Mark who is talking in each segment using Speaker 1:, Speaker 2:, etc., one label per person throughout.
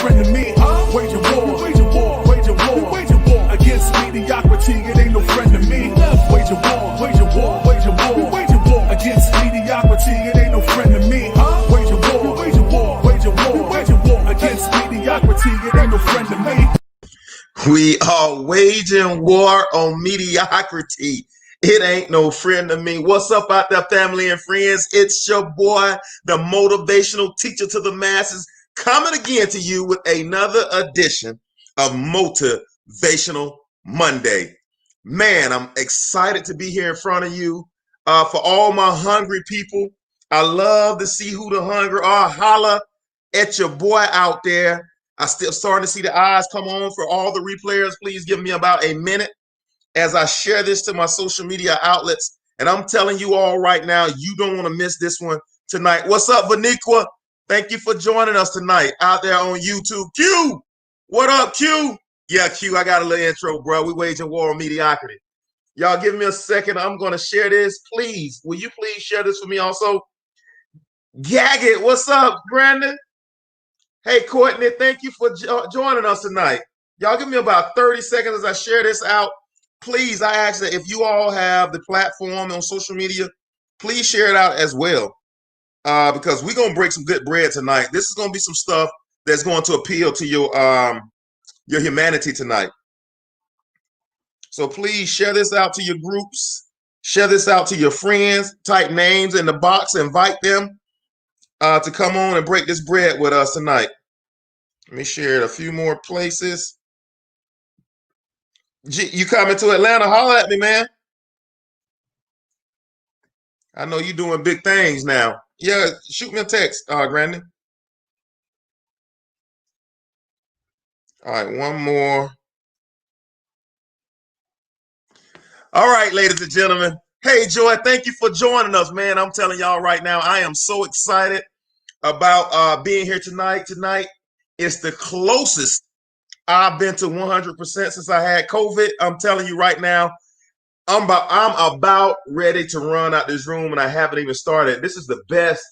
Speaker 1: friend to me. Wage a war, wage a war, wage a war, wage a war against mediocrity. It ain't no friend to me. Wage a war, wage a war, wage a war, wage a war against mediocrity. It ain't no friend to me. Wage a war, wage a war, wage a war, wage a war against mediocrity. It ain't no friend to me.
Speaker 2: We are waging war on mediocrity. It ain't no friend to me. What's up out there, family and friends? It's your boy, the motivational teacher to the masses, coming again to you with another edition of Motivational Monday. Man, I'm excited to be here in front of you. For all my hungry people, I love to see who the hungry are. Holla at your boy out there. I still starting to see the eyes come on for all the replayers. Please give me about a minute as I share this to my social media outlets. And I'm telling you all right now, you don't want to miss this one tonight. What's up, Vaniqua? Thank you for joining us tonight out there on YouTube. Q, what up, Q? Yeah, Q, I got a little intro, bro. We waging war on mediocrity. Y'all give me a second. I'm going to share this. Please, will you please share this for me also? Gaggett, what's up, Brandon? Hey, Courtney, thank you for joining us tonight. Y'all give me about 30 seconds as I share this out. Please, I ask that if you all have the platform on social media, please share it out as well, because we're going to break some good bread tonight. This is going to be some stuff that's going to appeal to your humanity tonight. So please share this out to your groups. Share this out to your friends. Type names in the box. Invite them to come on and break this bread with us tonight. Let me share it a few more places. You coming to Atlanta? Holler at me, man. I know you're doing big things now. Yeah, shoot me a text, Grandy. All right, one more. All right, ladies and gentlemen. Hey, Joy, thank you for joining us, man. I'm telling y'all right now, I am so excited about being here tonight. Tonight is the closest I've been to 100% since I had COVID. I'm telling you right now, I'm about ready to run out this room, and I haven't even started. This is the best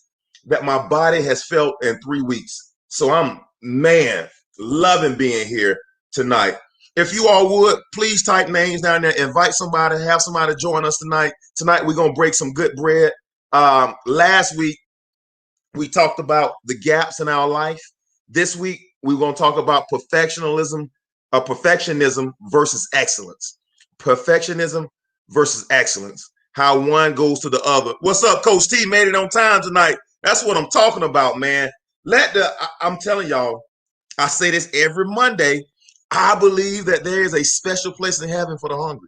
Speaker 2: that my body has felt in 3 weeks. So I'm, man, loving being here tonight. If you all would, please type names down there, invite somebody, have somebody join us tonight. Tonight, we're going to break some good bread. Last week, we talked about the gaps in our life. This week, we're going to talk about perfectionism versus excellence. Perfectionism versus excellence. How one goes to the other. What's up, Coach T? Made it on time tonight. That's what I'm talking about, man. I'm telling y'all, I say this every Monday. I believe that there is a special place in heaven for the hungry.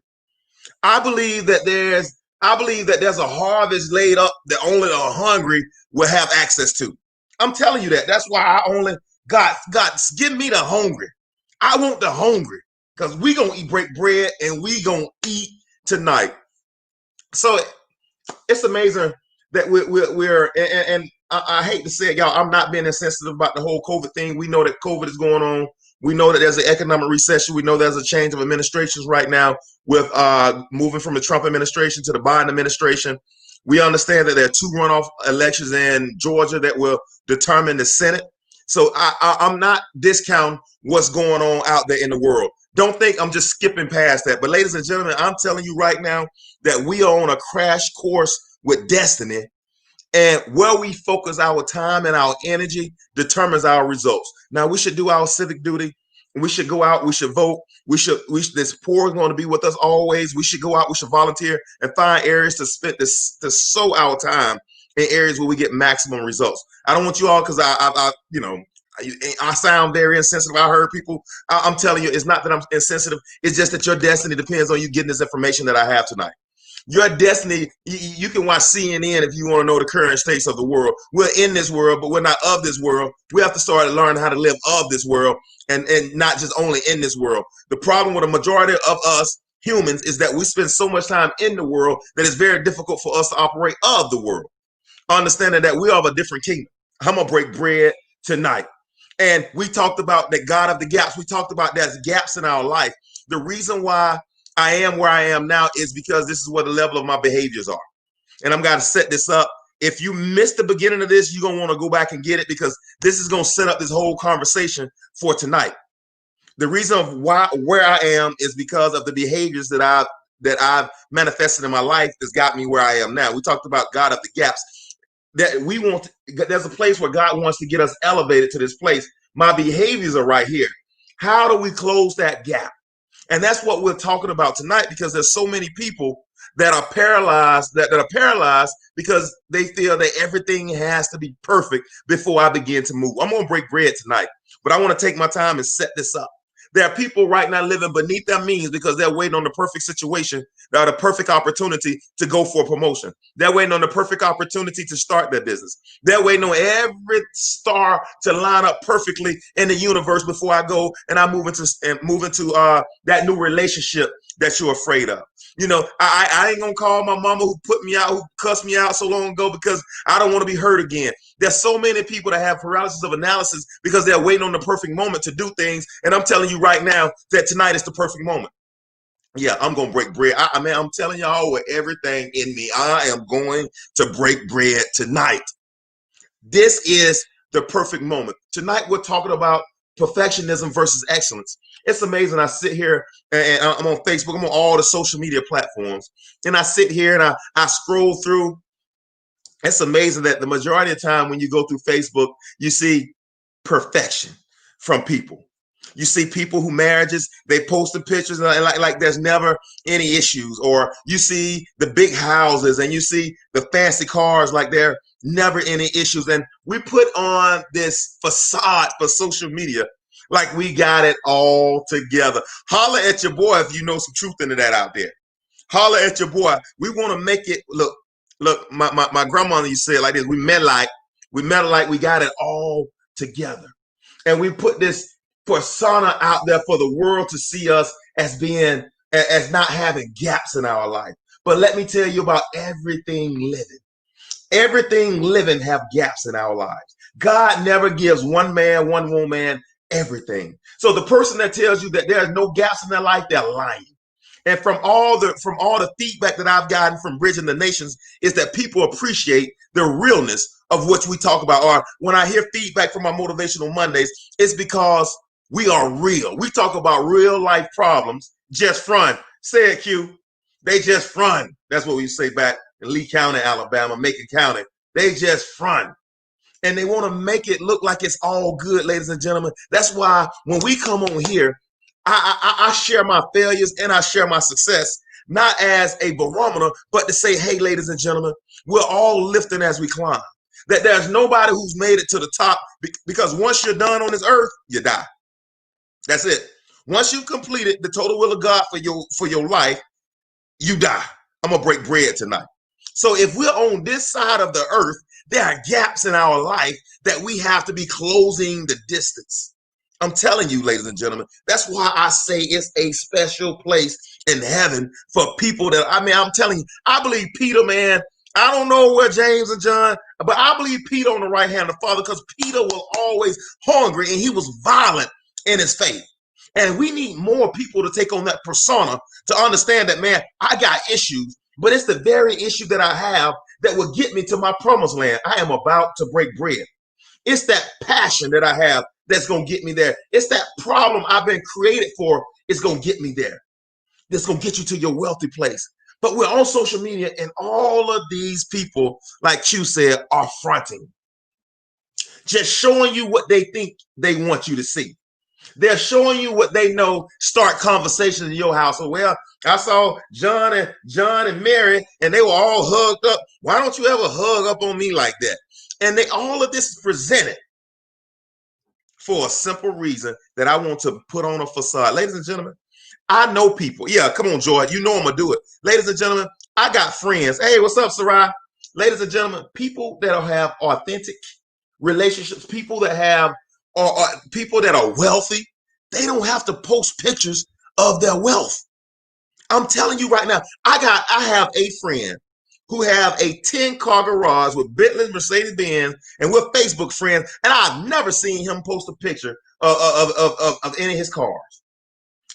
Speaker 2: I believe that there's a harvest laid up that only the hungry will have access to. I'm telling you that. That's why I only God, give me the hungry. I want the hungry, because we gonna break bread and we gonna eat tonight. So it's amazing that we're and I hate to say it, y'all. I'm not being insensitive about the whole COVID thing. We know that COVID is going on. We know that there's an economic recession. We know there's a change of administrations right now with moving from the Trump administration to the Biden administration. We understand that there are 2 runoff elections in Georgia that will determine the Senate. So I'm not discounting what's going on out there in the world. Don't think I'm just skipping past that. But ladies and gentlemen, I'm telling you right now that we are on a crash course with destiny. And where we focus our time and our energy determines our results. Now, we should do our civic duty. We should go out. We should vote. This poor is going to be with us always. We should go out. We should volunteer and find areas to sow our time in areas where we get maximum results. I don't want you all, because I sound very insensitive. I heard people. I'm telling you, it's not that I'm insensitive. It's just that your destiny depends on you getting this information that I have tonight. Your destiny, you can watch CNN if you want to know the current states of the world. We're in this world, but we're not of this world. We have to start learning how to live of this world and not just only in this world. The problem with a majority of us humans is that we spend so much time in the world that it's very difficult for us to operate of the world. Understanding that we are of a different kingdom. I'm going to break bread tonight. And we talked about the God of the gaps. We talked about there's gaps in our life. The reason why I am where I am now is because this is where the level of my behaviors are. And I'm going to set this up. If you missed the beginning of this, you're going to want to go back and get it, because this is going to set up this whole conversation for tonight. The reason of where I am is because of the behaviors that I've manifested in my life that's got me where I am now. We talked about God of the gaps. There's a place where God wants to get us elevated to this place. My behaviors are right here. How do we close that gap? And that's what we're talking about tonight, because there's so many people that are paralyzed, that are paralyzed because they feel that everything has to be perfect before I begin to move. I'm going to break bread tonight, but I want to take my time and set this up. There are people right now living beneath their means because they're waiting on the perfect situation, the perfect opportunity to go for a promotion. They're waiting on the perfect opportunity to start their business. They're waiting on every star to line up perfectly in the universe before I go and I move into that new relationship that you're afraid of. You know, I ain't gonna call my mama who put me out, who cussed me out so long ago, because I don't want to be hurt again. There's so many people that have paralysis of analysis because they're waiting on the perfect moment to do things. And I'm telling you right now that tonight is the perfect moment. Yeah, I'm going to break bread. I'm telling y'all with everything in me, I am going to break bread tonight. This is the perfect moment. Tonight, we're talking about perfectionism versus excellence. It's amazing. I sit here and I'm on Facebook. I'm on all the social media platforms. And I sit here and I scroll through. It's amazing that the majority of the time when you go through Facebook, you see perfection from people. You see people who marriages, they post the pictures and like there's never any issues. Or you see the big houses and you see the fancy cars like there never any issues. And we put on this facade for social media like we got it all together. Holler at your boy if you know some truth into that out there. Holler at your boy. We want to make it look. My grandmother used to say it like this: we met like we got it all together. And we put this persona out there for the world to see us as being, as not having gaps in our life. But let me tell you about everything living. Everything living have gaps in our lives. God never gives one man, one woman everything. So the person that tells you that there's no gaps in their life, they're lying. And from all the feedback that I've gotten from Bridging the Nations is that people appreciate the realness of what we talk about. Or when I hear feedback from my Motivational Mondays, it's because we are real. We talk about real life problems just front. Say it, Q. They just front. That's what we say back in Lee County, Alabama, Macon County. They just front. And they want to make it look like it's all good, ladies and gentlemen. That's why when we come on here, I share my failures and I share my success, not as a barometer, but to say, hey, ladies and gentlemen, we're all lifting as we climb. That there's nobody who's made it to the top, because once you're done on this earth, you die. That's it. Once you've completed the total will of God for your life, you die. I'm going to break bread tonight. So if we're on this side of the earth, there are gaps in our life that we have to be closing the distance. I'm telling you, ladies and gentlemen, that's why I say it's a special place in heaven for people that, I'm telling you, I believe Peter, man, I don't know where James and John, but I believe Peter on the right hand of the Father, because Peter was always hungry and he was violent in his faith. And we need more people to take on that persona to understand that, man, I got issues, but it's the very issue that I have that will get me to my promised land. I am about to break bread. It's that passion that I have that's going to get me there. It's that problem I've been created for. It's going to get me there. That's going to get you to your wealthy place. But we're on social media and all of these people, like Q said, are fronting. Just showing you what they think they want you to see. They're showing you what they know start conversations in your house. So, well, I saw John and Mary, and they were all hugged up. Why don't you ever hug up on me like that? And all of this is presented for a simple reason that I want to put on a facade. Ladies and gentlemen, I know people. Yeah, come on, Joy. You know I'm going to do it. Ladies and gentlemen, I got friends. Hey, what's up, Sarai? Ladies and gentlemen, people that have authentic relationships, people that have, or people that are wealthy, they don't have to post pictures of their wealth. I'm telling you right now, I have a friend who have a 10-car garage with Bentley, Mercedes-Benz, and we're Facebook friends, and I've never seen him post a picture of any of his cars.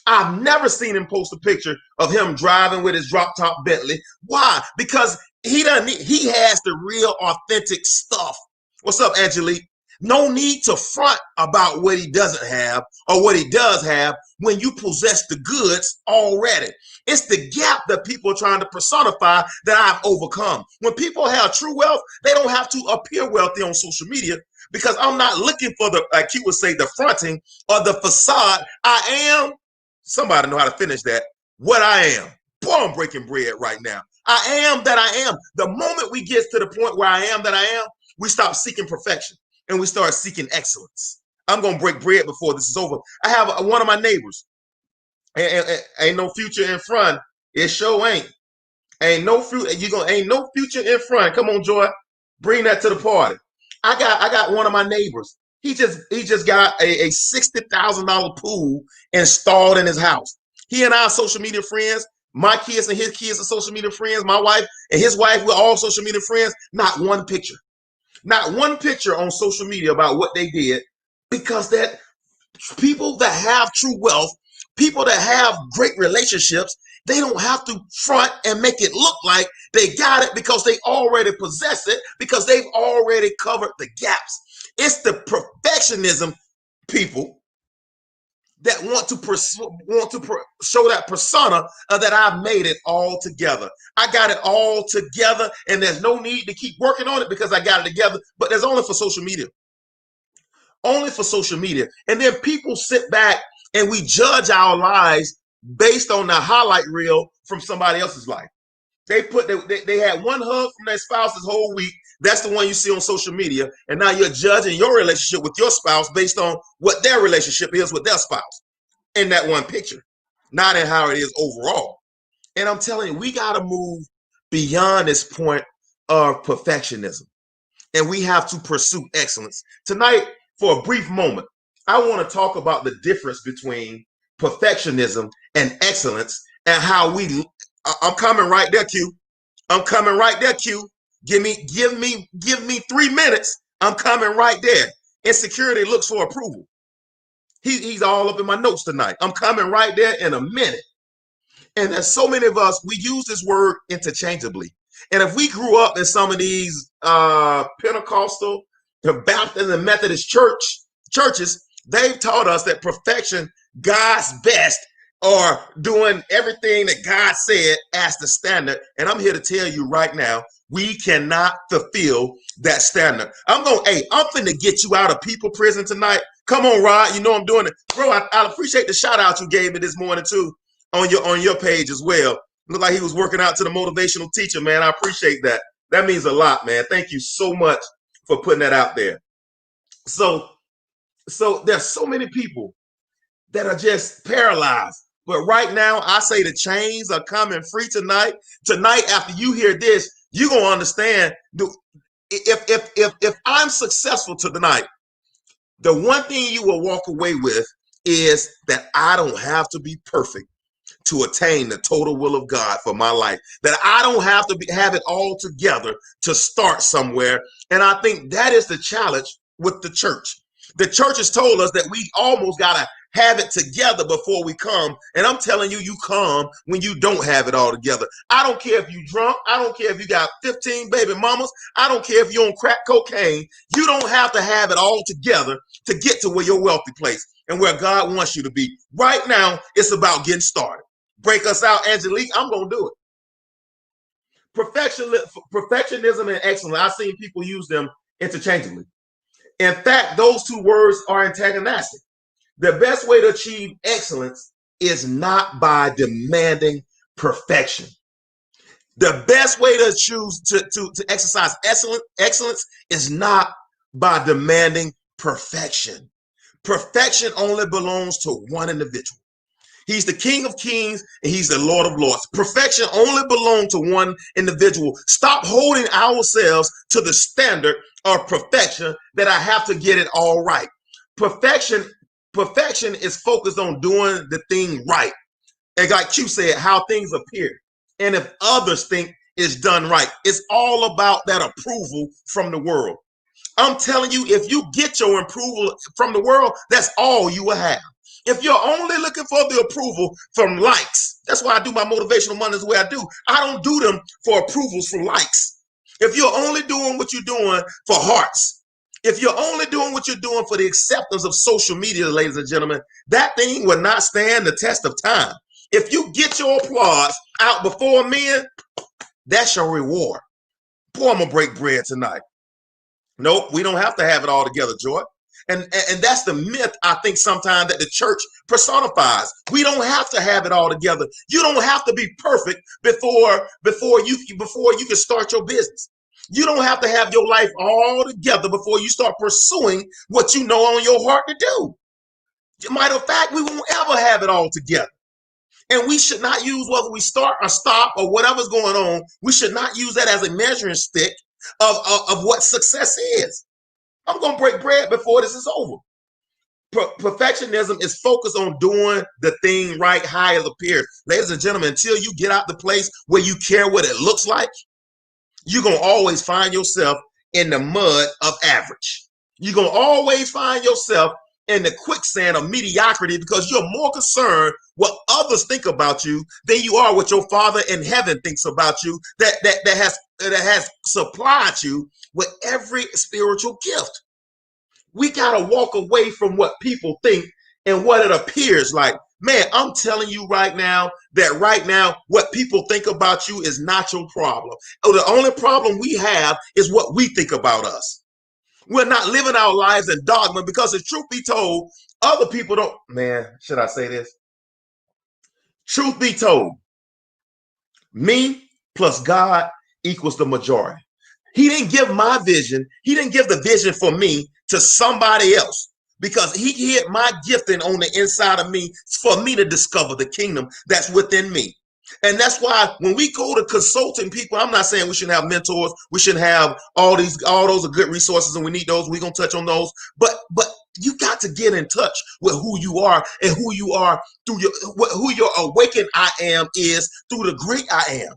Speaker 2: I've never seen him post a picture of him driving with his drop-top Bentley. Why? Because He doesn't need, he has the real authentic stuff. What's up, Angelique? No need to front about what he doesn't have or what he does have when you possess the goods already. It's the gap that people are trying to personify that I've overcome. When people have true wealth, they don't have to appear wealthy on social media because I'm not looking for the, like you would say, the fronting or the facade. I am, somebody know how to finish that, what I am. Boy, I'm breaking bread right now. I am that I am. The moment we get to the point where I am that I am, we stop seeking perfection and we start seeking excellence. I'm going to break bread before this is over. I have one of my neighbors. Ain't no future in front. It sure ain't. Ain't no ain't no future in front. Come on, Joy. Bring that to the party. I got one of my neighbors. He just got a $60,000 pool installed in his house. He and I are social media friends. My kids and his kids are social media friends. My wife and his wife, we're all social media friends. Not one picture. Not one picture on social media about what they did, because that people that have true wealth, people that have great relationships, they don't have to front and make it look like they got it because they already possess it, because they've already covered the gaps. It's the perfectionism people that want to show that persona that I've made it all together. I got it all together, and there's no need to keep working on it because I got it together. But there's only for social media. Only for social media. And then people sit back and we judge our lives based on the highlight reel from somebody else's life. They had one hug from their spouse this whole week. That's the one you see on social media. And now you're judging your relationship with your spouse based on what their relationship is with their spouse in that one picture, not in how it is overall. And I'm telling you, we got to move beyond this point of perfectionism. And we have to pursue excellence. Tonight, for a brief moment, I want to talk about the difference between perfectionism and excellence and how I'm coming right there, Q. I'm coming right there, Q. Give me 3 minutes. I'm coming right there. Insecurity looks for approval. He's all up in my notes tonight. I'm coming right there in a minute. And there's so many of us, we use this word interchangeably. And if we grew up in some of these Pentecostal, the Baptist and Methodist churches, they've taught us that perfection, God's best, or doing everything that God said as the standard. And I'm here to tell you right now, we cannot fulfill that standard. I'm finna get you out of people prison tonight. Come on, Rod. You know I'm doing it. Bro, I appreciate the shout out you gave me this morning too on your page as well. Looked like he was working out to the motivational teacher, man. I appreciate that. That means a lot, man. Thank you so much for putting that out there. So there's so many people that are just paralyzed. But right now, I say the chains are coming free tonight. Tonight, after you hear this, you're gonna understand. If I'm successful tonight, the one thing you will walk away with is that I don't have to be perfect to attain the total will of God for my life. That I don't have to have it all together to start somewhere. And I think that is the challenge with the church. The church has told us that we almost got to have it together before we come. And I'm telling you, you come when you don't have it all together. I don't care if you drunk. I don't care if you got 15 baby mamas. I don't care if you're on crack cocaine. You don't have to have it all together to get to where your wealthy place and where God wants you to be. Right now, it's about getting started. Break us out, Angelique. I'm going to do it. Perfectionism and excellence. I've seen people use them interchangeably. In fact, those two words are antagonistic. The best way to achieve excellence is not by demanding perfection. The best way to choose to exercise excellence is not by demanding perfection. Perfection only belongs to one individual. He's the King of Kings and he's the Lord of Lords. Perfection only belongs to one individual. Stop holding ourselves to the standard of perfection that I have to get it all right. Perfection is focused on doing the thing right. And like you said, how things appear. And if others think it's done right, it's all about that approval from the world. I'm telling you, if you get your approval from the world, that's all you will have. If you're only looking for the approval from likes, That's why I do my motivational Mondays the way I do. I don't do them for approvals, for likes. If you're only doing what you're doing for hearts, if you're only doing what you're doing for the acceptance of social media, ladies and gentlemen, that thing will not stand the test of time. If you get your applause out before men, that's your reward. Boy, I'm gonna break bread tonight. Nope, we don't have to have it all together, Joy. And that's the myth I think sometimes that the church personifies. We don't have to have it all together. You don't have to be perfect before you can start your business. You don't have to have your life all together before you start pursuing what you know on your heart to do. Matter of fact, we won't ever have it all together. And we should not use whether we start or stop or whatever's going on. We should not use that as a measuring stick of what success is. I'm going to break bread before this is over. Perfectionism is focused on doing the thing right, how it appears. Ladies and gentlemen, until you get out the place where you care what it looks like, you're going to always find yourself in the mud of average. You're going to always find yourself in the quicksand of mediocrity because you're more concerned what others think about you than you are what your Father in heaven thinks about you that has supplied you with every spiritual gift. We got to walk away from what people think and what it appears like. Man, I'm telling you right now that what people think about you is not your problem. The only problem we have is what we think about us. We're not living our lives in dogma because the truth be told, other people don't, man, should I say this? Truth be told, me plus God equals the majority. He didn't give my vision. He didn't give the vision for me to somebody else because he hid my gifting on the inside of me for me to discover the kingdom that's within me. And that's why when we go to consulting people, I'm not saying we shouldn't have mentors. We shouldn't have all those are good resources and we need those. We're going to touch on those. But you got to get in touch with who you are and who you are through who your awakened I am is through the great I am.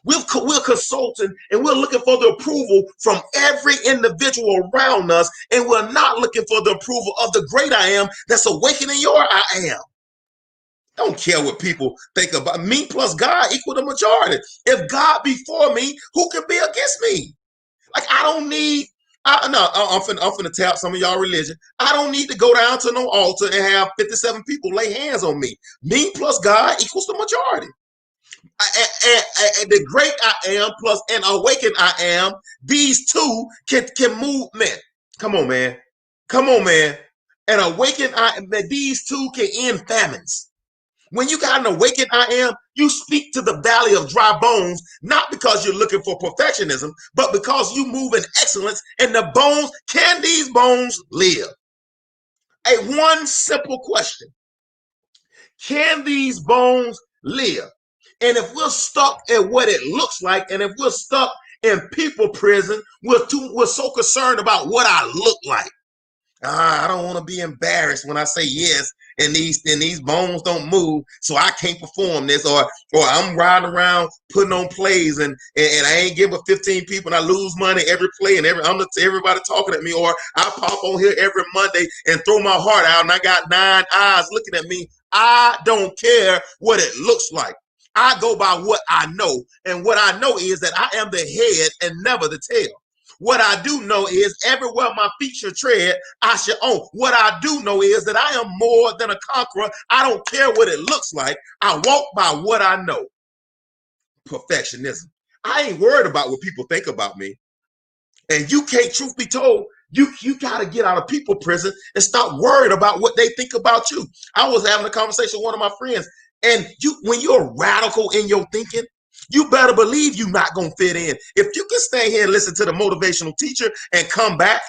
Speaker 2: We're consulting and we're looking for the approval from every individual around us. And we're not looking for the approval of the great I am that's awakening your I am. I don't care what people think about me plus God equal the majority. If God be for me, who can be against me? Like I'm finna tap some of y'all religion. I don't need to go down to no altar and have 57 people lay hands on me. Me plus God equals the majority. And the great I am plus an awakened I am, these two can move, man. Come on, man. Come on, man. An awakened I am, these two can end famines. When you got an awakened I am, you speak to the valley of dry bones, not because you're looking for perfectionism, but because you move in excellence and the bones, can these bones live? One simple question. Can these bones live? And if we're stuck at what it looks like, and if we're stuck in people prison, we're so concerned about what I look like. I don't want to be embarrassed when I say yes, and these bones don't move, so I can't perform this, or I'm riding around putting on plays and I ain't giving 15 people and I lose money every play and everybody talking at me, or I pop on here every Monday and throw my heart out and I got 9 eyes looking at me. I don't care what it looks like. I go by what I know, and what I know is that I am the head and never the tail. What I do know is everywhere my feet should tread, I should own. What I do know is that I am more than a conqueror. I don't care what it looks like. I walk by what I know. Perfectionism. I ain't worried about what people think about me. And you can't, truth be told, you got to get out of people prison and stop worried about what they think about you. I was having a conversation with one of my friends, and when you're radical in your thinking, you better believe you're not going to fit in. If you can stay here and listen to the motivational teacher and come back,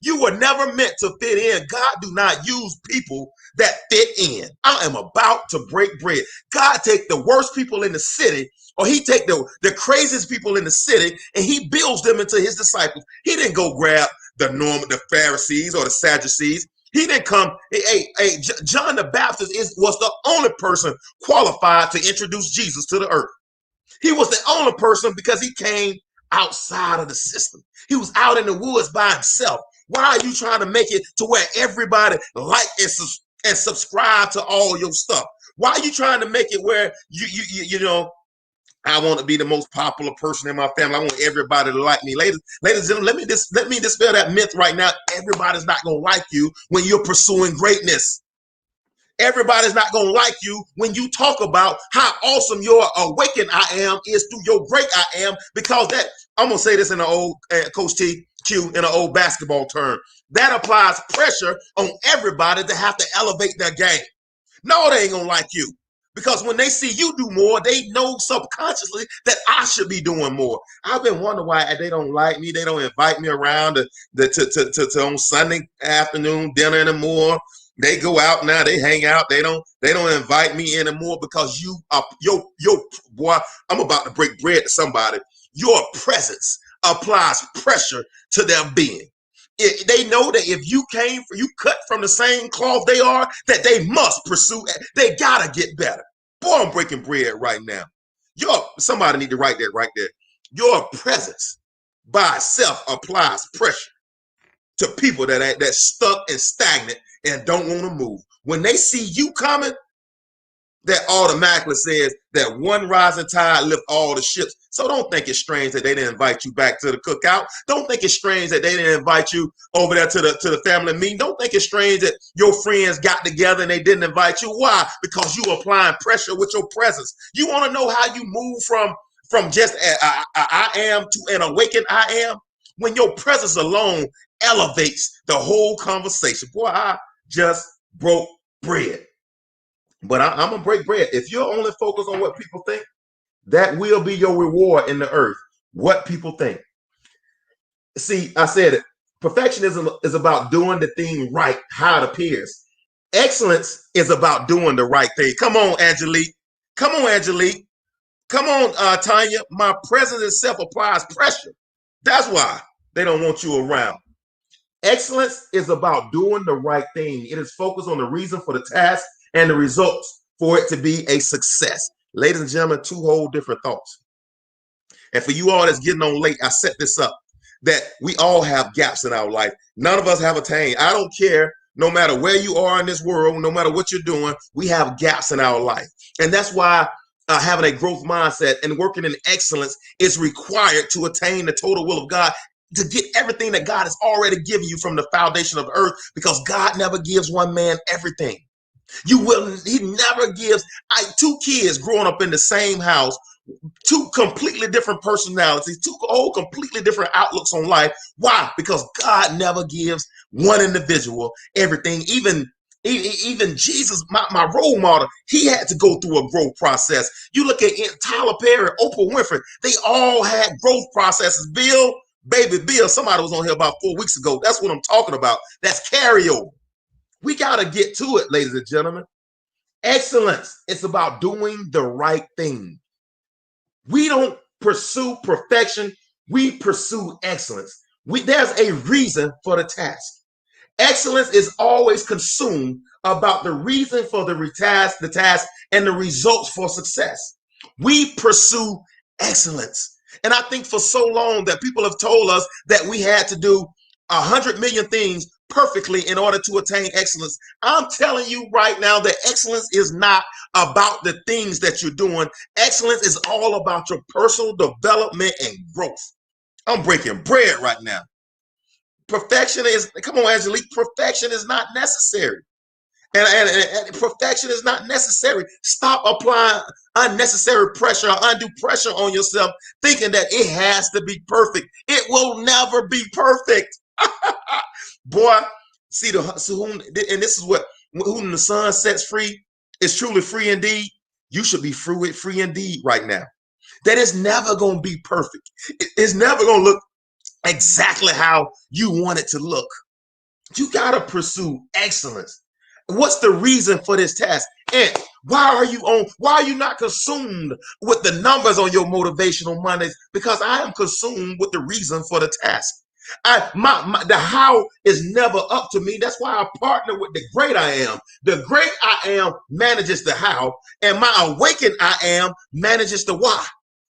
Speaker 2: you were never meant to fit in. God do not use people that fit in. I am about to break bread. God take the worst people in the city, or he take the craziest people in the city, and he builds them into his disciples. He didn't go grab the Pharisees or the Sadducees. He didn't come. John the Baptist was the only person qualified to introduce Jesus to the earth. He was the only person because he came outside of the system. He was out in the woods by himself. Why are you trying to make it to where everybody like and subscribe to all your stuff? Why are you trying to make it where you know, I want to be the most popular person in my family. I want everybody to like me. Ladies and gentlemen, let me dispel that myth right now. Everybody's not going to like you when you're pursuing greatness. Everybody's not going to like you when you talk about how awesome your awaken I am is through your great I am, because that, I'm going to say this in an old Coach T Q, in an old basketball term, that applies pressure on everybody to have to elevate their game. No, they ain't going to like you. Because when they see you do more, they know subconsciously that I should be doing more. I've been wondering why they don't like me. They don't invite me around to on Sunday afternoon dinner anymore. They go out now. They hang out. They don't invite me anymore because you are your boy. I'm about to break bread to somebody. Your presence applies pressure to their being. They know that if you cut from the same cloth they are, that they must pursue. They gotta get better. Boy, I'm breaking bread right now. Somebody need to write that right there. Your presence by itself applies pressure to people that's stuck and stagnant and don't want to move. When they see you coming, that automatically says that one rising tide lift all the ships. So don't think it's strange that they didn't invite you back to the cookout. Don't think it's strange that they didn't invite you over there to the family meeting. Don't think it's strange that your friends got together and they didn't invite you. Why? Because you applying pressure with your presence. You want to know how you move from just I am to an awakened I am? When your presence alone elevates the whole conversation. Boy, I just broke bread. But I'm going to break bread. If you're only focused on what people think, that will be your reward in the earth. What people think. See, I said it. Perfectionism is about doing the thing right, how it appears. Excellence is about doing the right thing. Come on, Angelique. Come on, Angelique. Come on, Tanya. My presence itself applies pressure. That's why they don't want you around. Excellence is about doing the right thing. It is focused on the reason for the task and the results for it to be a success. Ladies and gentlemen, two whole different thoughts. And for you all that's getting on late, I set this up that we all have gaps in our life. None of us have attained. I don't care, no matter where you are in this world, no matter what you're doing, we have gaps in our life. And that's why having a growth mindset and working in excellence is required to attain the total will of God, to get everything that God has already given you from the foundation of the earth, because God never gives one man everything. He never gives. Two kids growing up in the same house, two completely different personalities, two whole completely different outlooks on life. Why? Because God never gives one individual everything. Even Jesus, my role model, he had to go through a growth process. You look at Tyler Perry, Oprah Winfrey, they all had growth processes. Baby Bill, somebody was on here about 4 weeks ago. That's what I'm talking about. That's carryover. We got to get to it, ladies and gentlemen. Excellence, it's about doing the right thing. We don't pursue perfection. We pursue excellence. There's a reason for the task. Excellence is always consumed about the reason for the task and the results for success. We pursue excellence. And I think for so long that people have told us that we had to do 100 million things perfectly in order to attain excellence. I'm telling you right now that excellence is not about the things that you're doing. Excellence is all about your personal development and growth. I'm breaking bread right now. Perfection is, come on, Angelique, perfection is not necessary. And perfection is not necessary. Stop applying unnecessary pressure or undue pressure on yourself, thinking that it has to be perfect. It will never be perfect. Boy, and this is what, whom the sun sets free is truly free indeed. You should be free indeed right now. That is never going to be perfect. It's never going to look exactly how you want it to look. You got to pursue excellence. What's the reason for this task? And why are you not consumed with the numbers on your Motivational Mondays? Because I am consumed with the reason for the task. The how is never up to me. That's why I partner with the great I am. The great I am manages the how, and my awakened I am manages the why.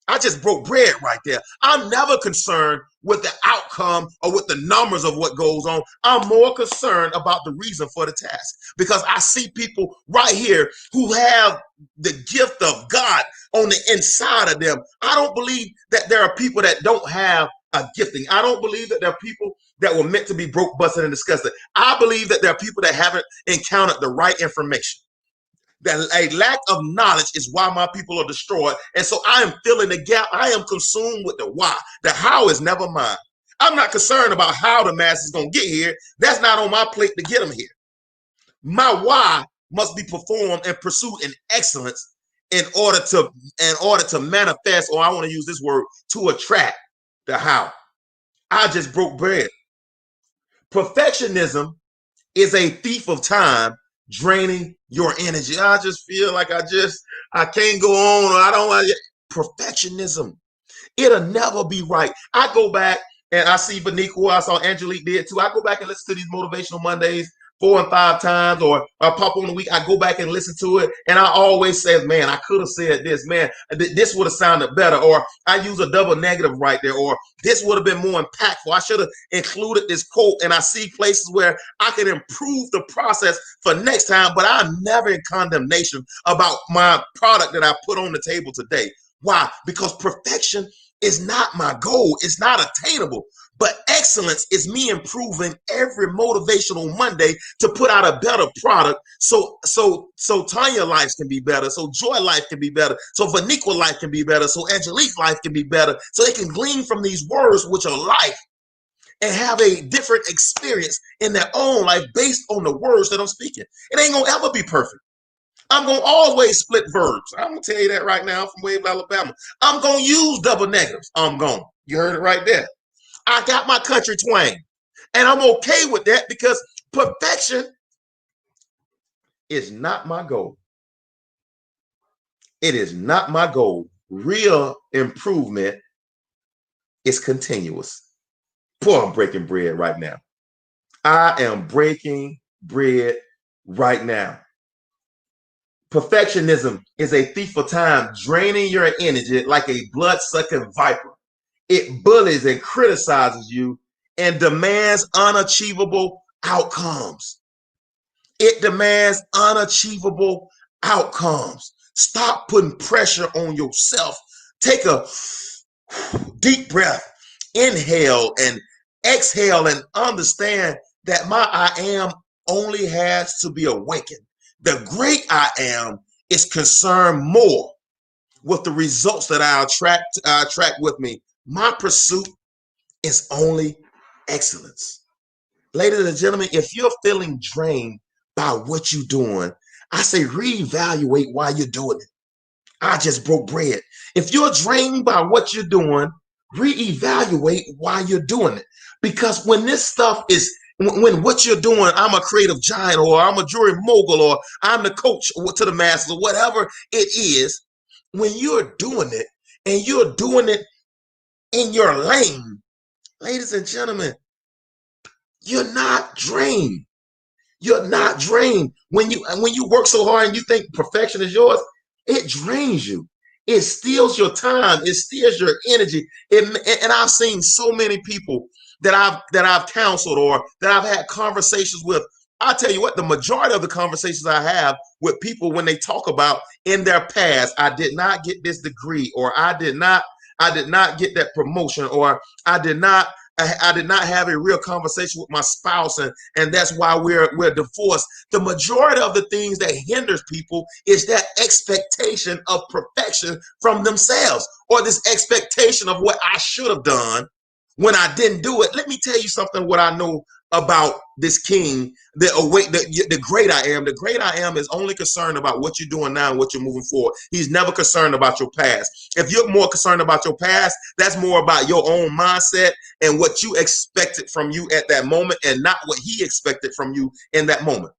Speaker 2: I just broke bread right there. I'm never concerned with the outcome or with the numbers of what goes on. I'm more concerned about the reason for the task, because I see people right here who have the gift of God on the inside of them. I don't believe that there are people that don't have a gifting. I don't believe that there are people that were meant to be broke, busted, and disgusted. I believe that there are people that haven't encountered the right information. That a lack of knowledge is why my people are destroyed. And so I am filling the gap. I am consumed with the why. The how is never mine. I'm not concerned about how the mass is going to get here. That's not on my plate to get them here. My why must be performed and pursued in excellence in order to manifest, or I want to use this word, to attract the how. I just broke bread. Perfectionism is a thief of time, draining your energy. I just feel like I can't go on, or I don't want perfectionism. It'll never be right. I go back and I see Beniqua, I saw Angelique did too. I go back and listen to these Motivational Mondays 4 and 5 times, or I pop on the week. I go back and listen to it, and I always say, man, I could have said this, man, this would have sounded better, or I use a double negative right there, or this would have been more impactful. I should have included this quote, and I see places where I can improve the process for next time, but I'm never in condemnation about my product that I put on the table today. Why? Because perfection is not my goal. It's not attainable. But excellence is me improving every motivational Monday to put out a better product. So Tanya life can be better. So Joy life can be better. So Vaniqua life can be better. So Angelique life can be better. So they can glean from these words, which are life, and have a different experience in their own life based on the words that I'm speaking. It ain't gonna ever be perfect. I'm going to always split verbs. I'm going to tell you that right now from Wave, Alabama. I'm going to use double negatives. I'm going. You heard it right there. I got my country twang. And I'm okay with that, because perfection is not my goal. It is not my goal. Real improvement is continuous. Boy, I'm breaking bread right now. I am breaking bread right now. Perfectionism is a thief of time, draining your energy like a blood-sucking viper. It bullies and criticizes you and demands unachievable outcomes. It demands unachievable outcomes. Stop putting pressure on yourself. Take a deep breath, inhale and exhale, and understand that my I am only has to be awakened. The great I am is concerned more with the results that I attract with me. My pursuit is only excellence. Ladies and gentlemen, if you're feeling drained by what you're doing, I say reevaluate why you're doing it. I just broke bread. If you're drained by what you're doing, reevaluate why you're doing it. Because when this stuff is, when what you're doing, I'm a creative giant, or I'm a jewelry mogul, or I'm the coach to the masses, or whatever it is, when you're doing it and you're doing it in your lane, ladies and gentlemen, you're not drained. You're not drained. When you work so hard and you think perfection is yours, it drains you. It steals your time. It steals your energy. And I've seen so many people that I've counseled or that I've had conversations with. I tell you what, the majority of the conversations I have with people, when they talk about in their past, I did not get this degree, or I did not get that promotion, or I did not have a real conversation with my spouse, and that's why we're divorced. The majority of the things that hinders people is that expectation of perfection from themselves, or this expectation of what I should have done when I didn't do it. Let me tell you something, what I know about this king, the great I am. The great I am is only concerned about what you're doing now and what you're moving forward. He's never concerned about your past. If you're more concerned about your past, that's more about your own mindset and what you expected from you at that moment, and not what he expected from you in that moment.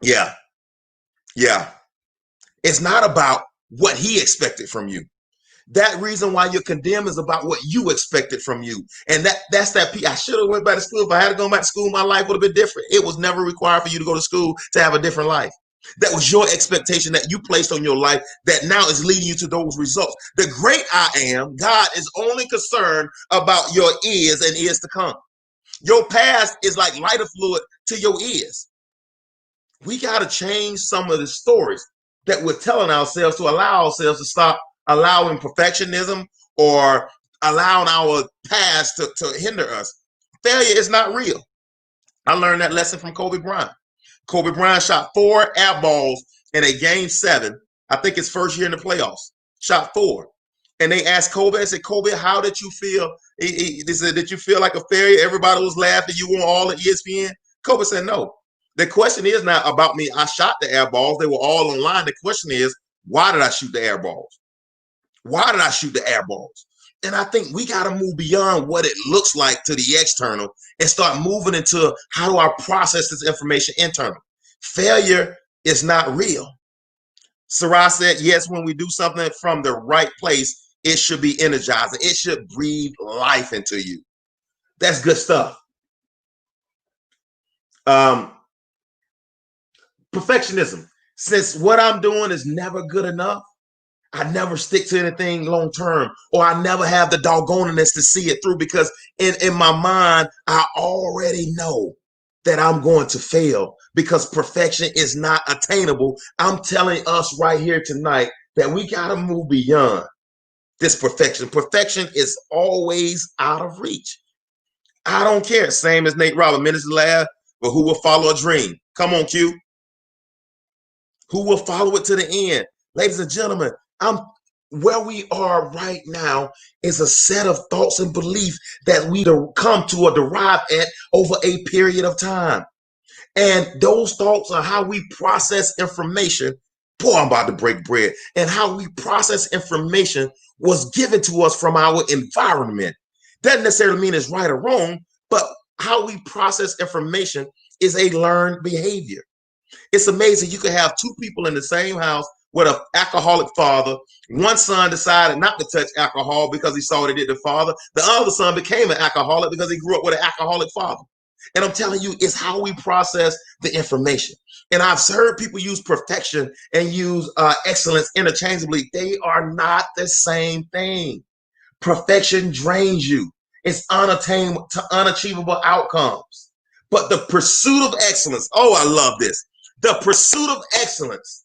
Speaker 2: Yeah. It's not about what he expected from you. That reason why you're condemned is about what you expected from you. And that's that piece. I should have went back to school. If I had to go back to school, my life would have been different. It was never required for you to go to school to have a different life. That was your expectation that you placed on your life that now is leading you to those results. The great I am, God, is only concerned about your is and is to come. Your past is like lighter fluid to your is. We got to change some of the stories that we're telling ourselves to allow ourselves to stop allowing perfectionism or allowing our past to hinder us. Failure is not real. I learned that lesson from Kobe Bryant. Kobe Bryant shot 4 air balls in a game 7. I think his first year in the playoffs. Shot 4. And they asked Kobe, I said, Kobe, how did you feel? They said, did you feel like a failure? Everybody was laughing. You were all at ESPN. Kobe said, no. The question is not about me. I shot the air balls. They were all online. The question is, why did I shoot the air balls? Why did I shoot the air balls? And I think we got to move beyond what it looks like to the external and start moving into how do I process this information internal. Failure is not real. Sarah said, yes, when we do something from the right place, it should be energizing. It should breathe life into you. That's good stuff. Perfectionism. Since what I'm doing is never good enough, I never stick to anything long term, or I never have the doggoneness to see it through because in my mind, I already know that I'm going to fail because perfection is not attainable. I'm telling us right here tonight that we got to move beyond this perfection. Perfection is always out of reach. I don't care. Same as Nate Roberts, minutes to laugh, but who will follow a dream? Come on, Q. Who will follow it to the end? Ladies and gentlemen, where we are right now is a set of thoughts and beliefs that we come to or derive at over a period of time. And those thoughts are how we process information. Boy, I'm about to break bread. And how we process information was given to us from our environment. Doesn't necessarily mean it's right or wrong, but how we process information is a learned behavior. It's amazing. You could have 2 people in the same house with an alcoholic father. One son decided not to touch alcohol because he saw what it did to the father. The other son became an alcoholic because he grew up with an alcoholic father. And I'm telling you, it's how we process the information. And I've heard people use perfection and use excellence interchangeably. They are not the same thing. Perfection drains you. It's unattainable to unachievable outcomes. But the pursuit of excellence, oh, I love this. The pursuit of excellence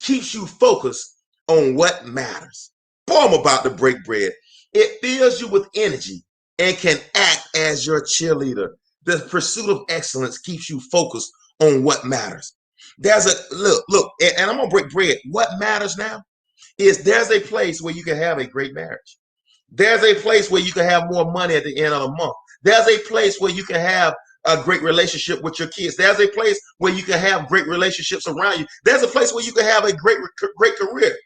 Speaker 2: keeps you focused on what matters. Boy, I'm about to break bread. It fills you with energy and can act as your cheerleader. The pursuit of excellence keeps you focused on what matters. There's a look, and I'm gonna break bread. What matters now is there's a place where you can have a great marriage. There's a place where you can have more money at the end of the month. There's a place where you can have a great relationship with your kids. There's a place where you can have great relationships around you. There's a place where you can have a great career.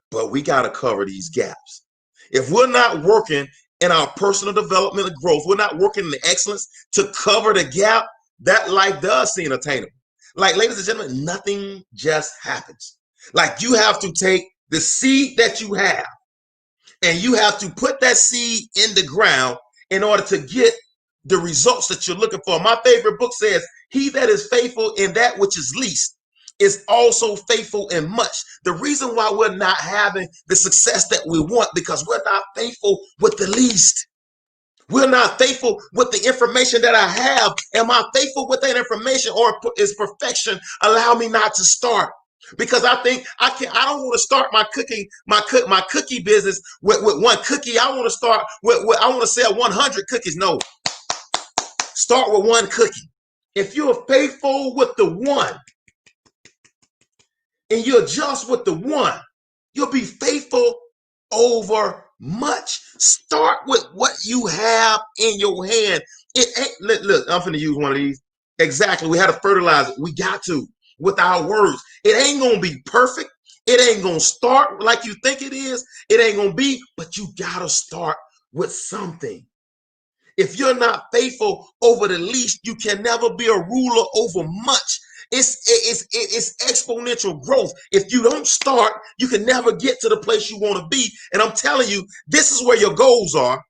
Speaker 2: But we got to cover these gaps. If we're not working in our personal development and growth, we're not working in the excellence to cover the gap, that life does seem attainable. Like, ladies and gentlemen, nothing just happens. Like, you have to take the seed that you have and you have to put that seed in the ground in order to get the results that you're looking for. My favorite book says, he that is faithful in that which is least is also faithful in much. The reason why we're not having the success that we want, because we're not faithful with the least. We're not faithful with the information that I have. Am I faithful with that information, or is perfection allow me not to start? Because I think I don't want to start my cookie business with one cookie. I want to start I want to sell 100 cookies. No, start with one cookie. If you're faithful with the one and you adjust with the one, you'll be faithful over much. Start with what you have in your hand. It ain't, look, I'm going to use one of these. Exactly. We had to fertilize it. We got to with our words. It ain't going to be perfect. It ain't going to start like you think it is. It ain't going to be, but you got to start with something. If you're not faithful over the least, you can never be a ruler over much. It's exponential growth. If you don't start, you can never get to the place you want to be. And I'm telling you, this is where your goals are.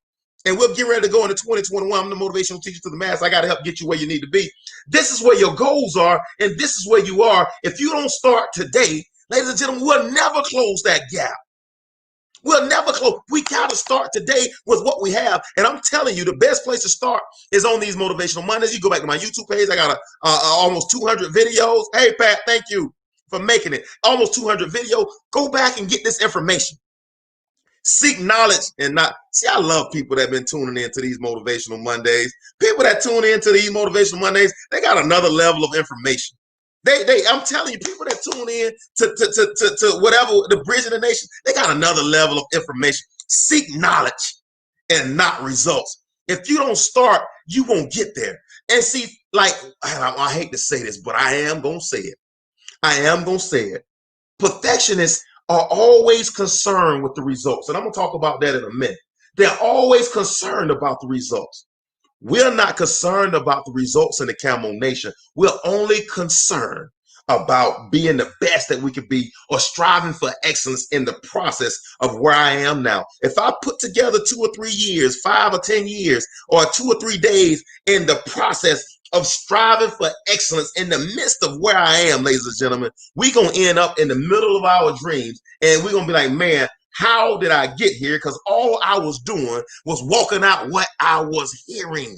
Speaker 2: And we'll get ready to go into 2021. I'm the motivational teacher to the mass. I got to help get you where you need to be. This is where your goals are, and this is where you are. If you don't start today, ladies and gentlemen, we'll never close that gap. We'll never close. We got to start today with what we have. And I'm telling you, the best place to start is on these Motivational Mondays. You go back to my YouTube page. I got almost 200 videos. Hey, Pat, thank you for making it. Almost 200 videos. Go back and get this information. Seek knowledge and not. See, I love people that have been tuning into these Motivational Mondays. People that tune into these Motivational Mondays, they got another level of information. I'm telling you, people that tune in to whatever, the Bridge of the Nation, they got another level of information. Seek knowledge and not results. If you don't start, you won't get there. And see, like, I hate to say this, but I am going to say it. I am going to say it. Perfectionists are always concerned with the results. And I'm going to talk about that in a minute. They're always concerned about the results. We're not concerned about the results in the Camel Nation. We're only concerned about being the best that we could be or striving for excellence in the process of where I am now. If I put together 2 or 3 years, 5 or 10 years, or 2 or 3 days in the process of striving for excellence in the midst of where I am, ladies and gentlemen, we're going to end up in the middle of our dreams. And we're going to be like, man, how did I get here? Because all I was doing was walking out what I was hearing.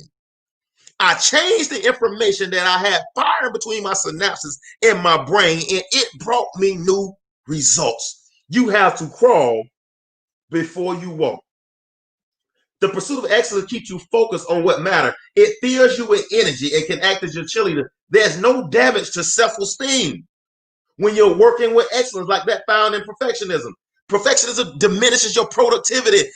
Speaker 2: I changed the information that I had firing between my synapses in my brain, and it brought me new results. You have to crawl before you walk. The pursuit of excellence keeps you focused on what matters. It fills you with energy. It can act as your cheerleader. There's no damage to self-esteem when you're working with excellence like that found in perfectionism. Perfectionism diminishes your productivity.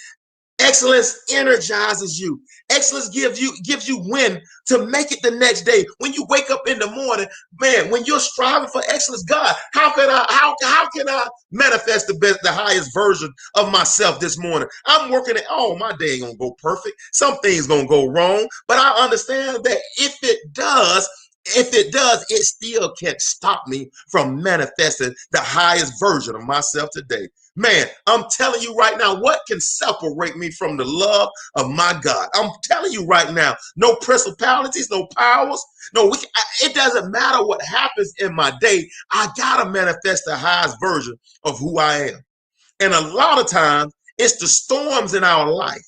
Speaker 2: Excellence energizes you. Excellence gives you wind to make it the next day. When you wake up in the morning, man, when you're striving for excellence, God, how can I manifest the highest version of myself this morning? I'm working it. Oh, my day ain't gonna go perfect. Some things gonna go wrong, but I understand that if it does, it still can't stop me from manifesting the highest version of myself today. Man, I'm telling you right now, what can separate me from the love of my God? I'm telling you right now, no principalities, no powers, it doesn't matter what happens in my day. I gotta manifest the highest version of who I am. And a lot of times, it's the storms in our life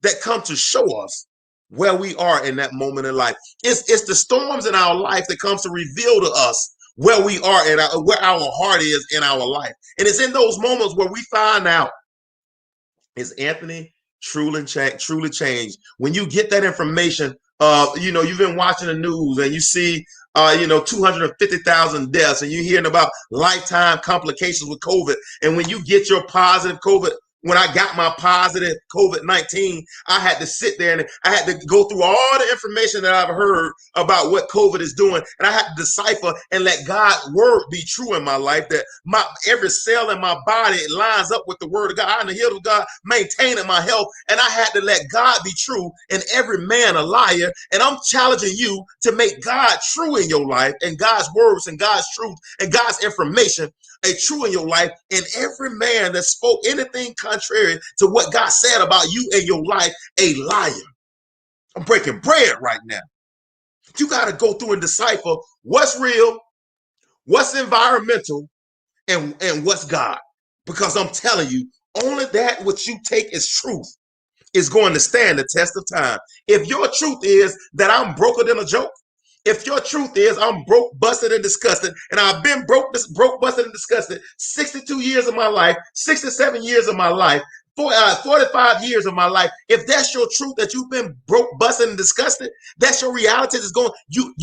Speaker 2: that come to show us where we are in that moment in life. It's the storms in our life that comes to reveal to us where we are and where our heart is in our life. And it's in those moments where we find out, is Anthony truly changed? When you get that information, you've been watching the news and you see 250,000 deaths, and you're hearing about lifetime complications with COVID. And when you get your positive COVID, when I got my positive COVID-19, I had to sit there and I had to go through all the information that I've heard about what COVID is doing. And I had to decipher and let God's word be true in my life, that every cell in my body lines up with the word of God. I'm the healed of God, maintaining my health. And I had to let God be true and every man a liar. And I'm challenging you to make God true in your life, and God's words and God's truth and God's information true in your life, and every man that spoke anything contrary to what God said about you and your life, a liar. I'm breaking bread right now. You got to go through and decipher what's real, what's environmental, and what's God. Because I'm telling you, only that which you take as truth is going to stand the test of time. If your truth is that I'm broker than a joke, if your truth is I'm broke, busted, and disgusted, and I've been broke, busted, and disgusted 62 years of my life, 67 years of my life, 45 years of my life, if that's your truth, that you've been broke, busted, and disgusted, that's your reality. That's going, you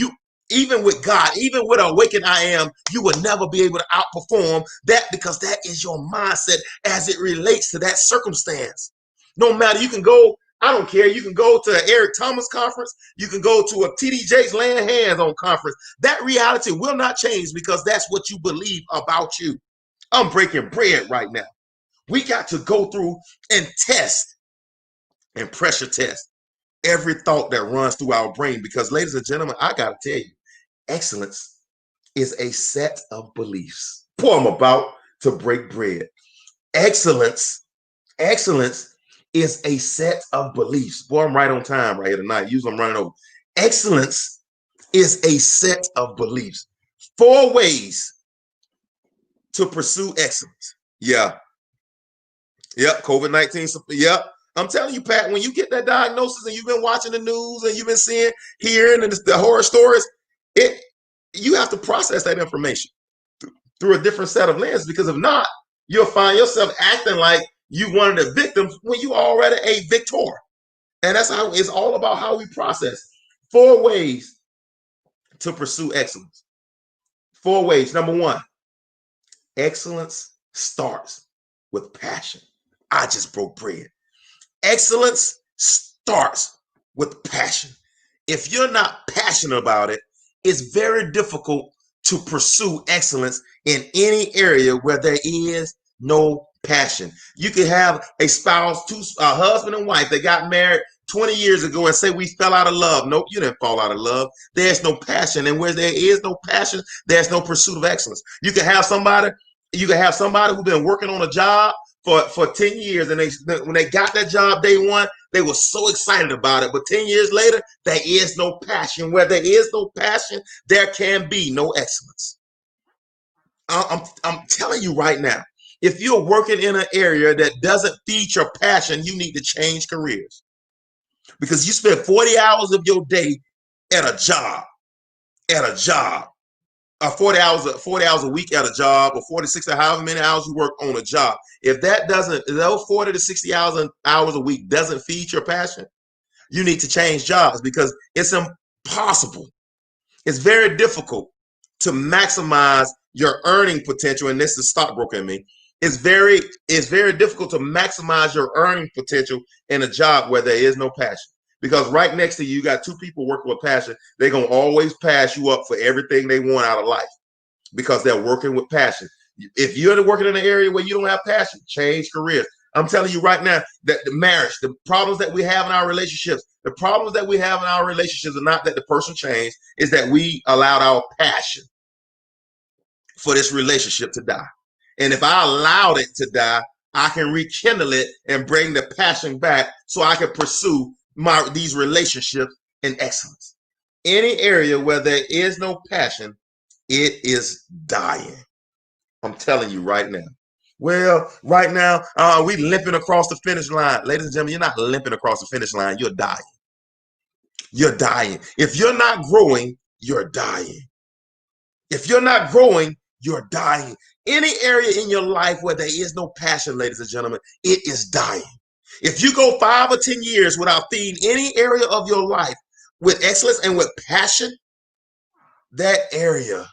Speaker 2: even with God, even with Awaken I Am, you will never be able to outperform that, because that is your mindset as it relates to that circumstance. No matter, you can go, I don't care. You can go to an Eric Thomas conference. You can go to a TD Jakes laying hands on conference. That reality will not change, because that's what you believe about you. I'm breaking bread right now. We got to go through and test and pressure test every thought that runs through our brain, because, ladies and gentlemen, I got to tell you, excellence is a set of beliefs. Boy, I'm about to break bread. Excellence is a set of beliefs. Boy, I'm right on time right here tonight. Usually I'm running over. Excellence is a set of beliefs. 4 ways to pursue excellence. Yeah. Yep. COVID-19. Yep. I'm telling you, Pat, when you get that diagnosis and you've been watching the news and you've been hearing the horror stories, you have to process that information through a different set of lenses, because if not, you'll find yourself acting like you one of the victims when you already a victor. And that's how it's all about, how we process. 4 ways to pursue excellence. 4 ways. Number 1, excellence starts with passion. I just broke bread. Excellence starts with passion. If you're not passionate about it, it's very difficult to pursue excellence in any area where there is no passion. You could have a spouse, a husband and wife, they got married 20 years ago and say we fell out of love. Nope, you didn't fall out of love. There's no passion. And where there is no passion, there's no pursuit of excellence. You can have somebody who's been working on a job for 10 years, and when they got that job day one, they were so excited about it. But 10 years later, there is no passion. Where there is no passion, there can be no excellence. I'm telling you right now, if you're working in an area that doesn't feed your passion, you need to change careers, because you spend 40 hours of your day at a job, 40 hours a week at a job, or 40, 60, however many hours you work on a job. If those 40 to 60 hours a week doesn't feed your passion, you need to change jobs, because it's impossible. It's very difficult to maximize your earning potential. And this is stockbroker in me. It's very difficult to maximize your earning potential in a job where there is no passion. Because right next to you, you got 2 people working with passion. They're going to always pass you up for everything they want out of life, because they're working with passion. If you're working in an area where you don't have passion, change careers. I'm telling you right now that the problems that we have in our relationships, are not that the person changed, is that we allowed our passion for this relationship to die. And if I allowed it to die, I can rekindle it and bring the passion back so I can pursue these relationships in excellence. Any area where there is no passion, it is dying. I'm telling you right now. Well, right now, we limping across the finish line. Ladies and gentlemen, you're not limping across the finish line. You're dying. You're dying. If you're not growing, you're dying. If you're not growing, you're dying. Any area in your life where there is no passion, ladies and gentlemen, it is dying. If you go 5 or 10 years without feeding any area of your life with excellence and with passion, that area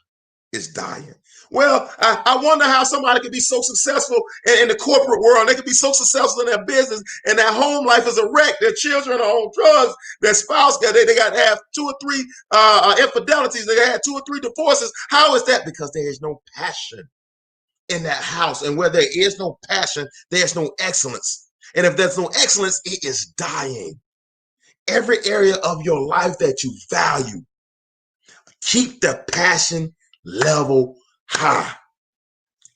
Speaker 2: is dying. Well, I wonder how somebody could be so successful in the corporate world. They could be so successful in their business, and their home life is a wreck. Their children are on drugs. Their spouse, they got to have 2 or 3 infidelities. They got to have 2 or 3 divorces. How is that? Because there is no passion in that house. And where there is no passion, there's no excellence. And if there's no excellence, it is dying. Every area of your life that you value, keep the passion level high.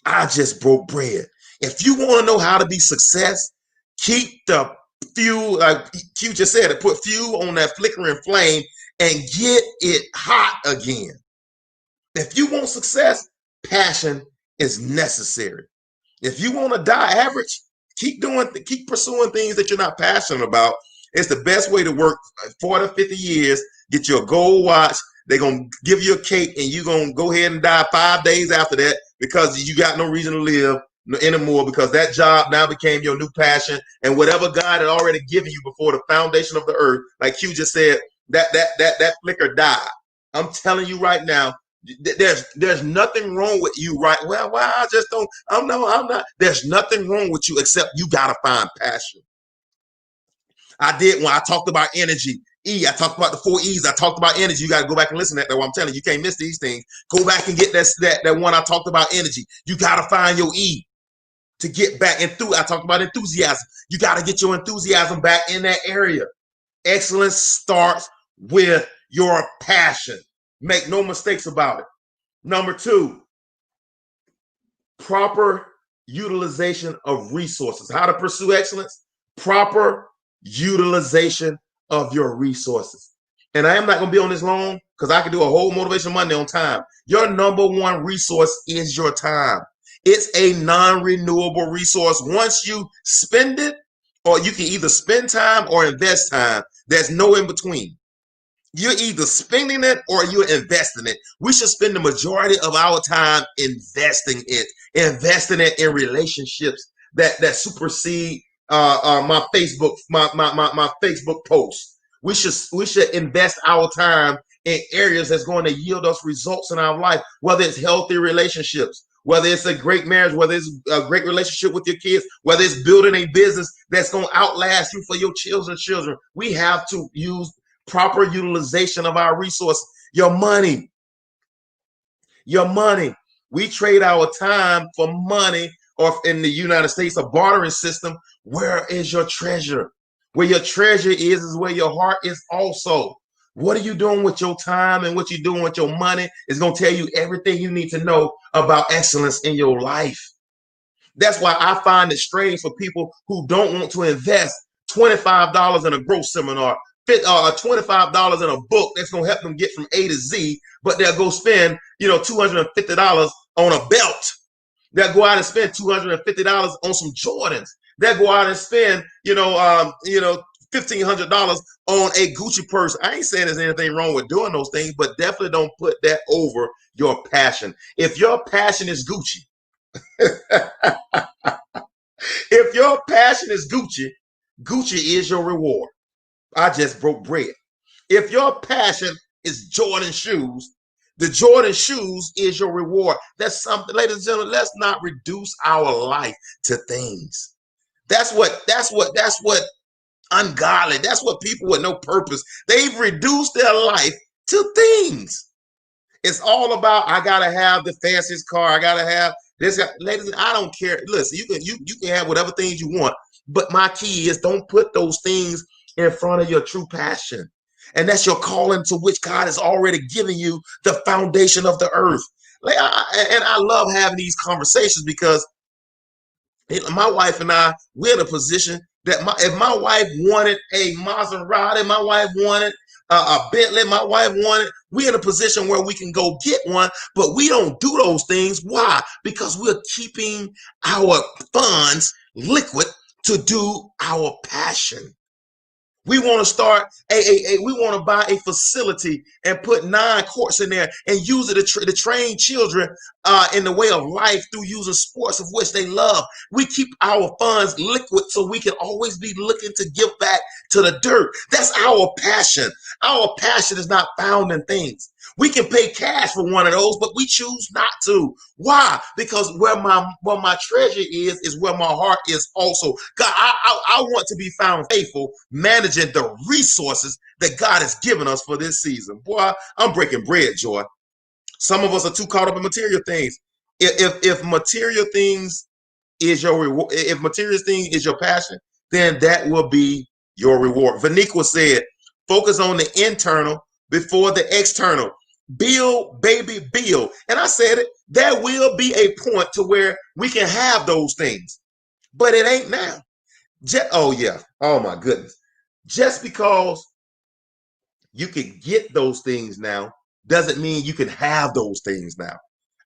Speaker 2: I just broke bread. If you want to know how to be success, keep the fuel, like Q just said, put fuel on that flickering flame and get it hot again. If you want success, passion is necessary. If you want to die average, keep pursuing things that you're not passionate about. It's the best way to work 40, 50 years, get you a gold watch. They're going to give you a cake, and you're going to go ahead and die 5 days after that, because you got no reason to live anymore, because that job now became your new passion. And whatever God had already given you before the foundation of the earth, like Q just said, that flicker died. I'm telling you right now, there's nothing wrong with you, right? Well, I just don't, I'm not. There's nothing wrong with you, except you got to find passion. I did when I talked about energy. I talked about the 4 E's. I talked about energy. You got to go back and listen to that. I'm telling you, you can't miss these things. Go back and get that one I talked about, energy. You got to find your E to get back into. I talked about enthusiasm. You got to get your enthusiasm back in that area. Excellence starts with your passion. Make no mistakes about it. Number 2, proper utilization of resources. How to pursue excellence? Proper utilization of your resources. And I am not going to be on this long because I can do a whole Motivational Monday on time. Your number one resource is your time. It's a non-renewable resource. Once you spend it, or you can either spend time or invest time. There's no in between. You're either spending it or you're investing it. We should spend the majority of our time investing it in relationships that supersede my Facebook posts. We should invest our time in areas that's going to yield us results in our life, whether it's healthy relationships, whether it's a great marriage, whether it's a great relationship with your kids, whether it's building a business that's going to outlast you for your children's children. We have to use proper utilization of our resources. Your money. We trade our time for money, or in the United States, a bartering system. Where is your treasure? Where your treasure is where your heart is also. What are you doing with your time and what you're doing with your money is going to tell you everything you need to know about excellence in your life. That's why I find it strange for people who don't want to invest $25 in a growth seminar, $25 in a book that's going to help them get from A to Z, but they'll go spend, $250 on a belt. They'll go out and spend $250 on some Jordans. They'll go out and spend, $1,500 on a Gucci purse. I ain't saying there's anything wrong with doing those things, but definitely don't put that over your passion. If your passion is Gucci, if your passion is Gucci, Gucci is your reward. I just broke bread. If your passion is Jordan shoes, the Jordan shoes is your reward. That's something, ladies and gentlemen, let's not reduce our life to things. That's what ungodly. That's what people with no purpose. They've reduced their life to things. It's all about, I gotta have the fanciest car. I gotta have this. Ladies, I don't care. Listen, you can have whatever things you want, but my key is don't put those things in front of your true passion. And that's your calling, to which God has already given you the foundation of the earth. And I love having these conversations because my wife and I, we're in a position that if my wife wanted a Maserati, my wife wanted a Bentley, my wife wanted, we're in a position where we can go get one, but we don't do those things. Why? Because we're keeping our funds liquid to do our passion. We want to start we want to buy a facility and put 9 courts in there and use it to train children in the way of life through using sports of which they love. We keep our funds liquid so we can always be looking to give back to the dirt. That's our passion. Our passion is not found in things. We can pay cash for one of those, but we choose not to. Why? Because where my treasure is where my heart is also. God, I want to be found faithful, managing the resources that God has given us for this season. Boy, I'm breaking bread, Joy. Some of us are too caught up in material things. If material things is your reward, if material thing is your passion, then that will be your reward. Vaniqua said, focus on the internal before the external. Build, baby, build. And I said it, there will be a point to where we can have those things, but it ain't now. Oh yeah. Oh my goodness. Just because you can get those things now doesn't mean you can have those things now.